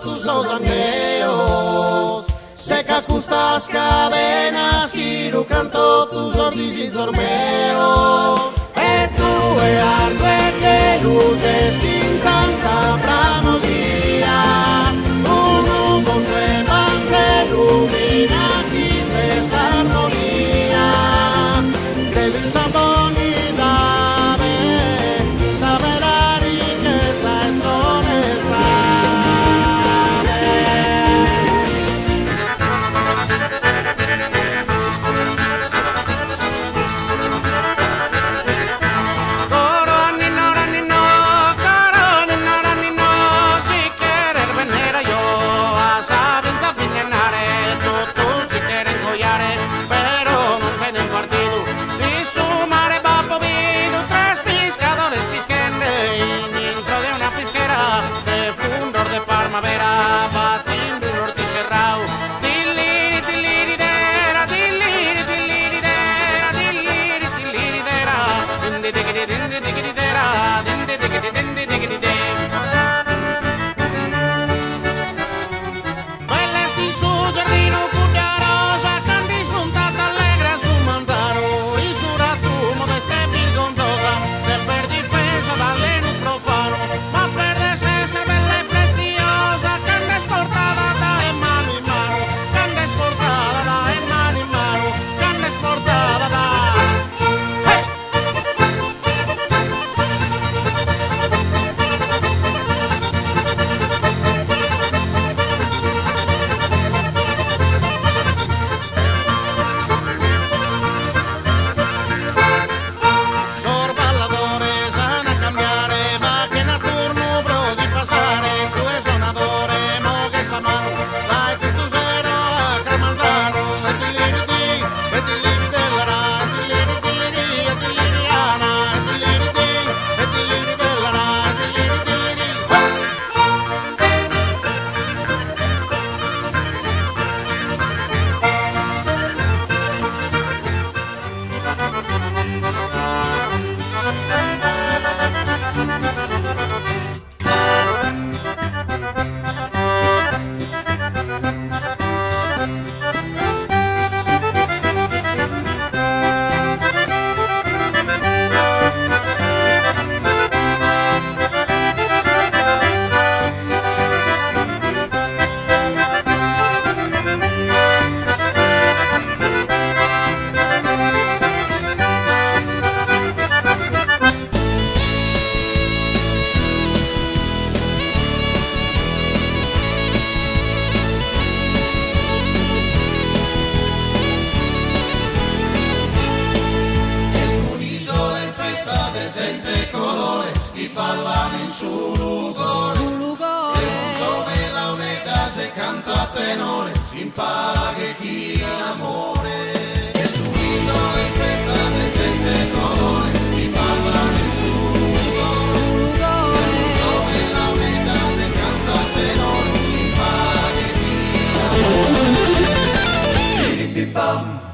tus ojos anheos. Secas custas cadenas, giro canto tus ordis y dormeo. E tu e arde che luces in tanta bramosia. Un se van se illumina chi se armonía. Credo in sabonidade, saber la riqueza es honestidad. Primavera, batindo un ortiz cerrado. Tiliri, tiliri, dera, tiliri, tiliri, dera, tiliri, tiliri, dera. Dindi, digidi, dindi, digidi, dera, dindi, digidi, dindi, digidi, de. Bellesti su giardino cuccia rosa, canti spuntata allegra su manzano. In su ratumo destre vergognosa, se per difesa dalle nu profano, ma per desese belle parlano in su lugore, che non so me la unità se canta a tenore, si impara che chi l'amore, che stupito in festa de gente colore, si parlano in su lugore, che non so me la unità se canta a tenore, si impara che chi l'amore.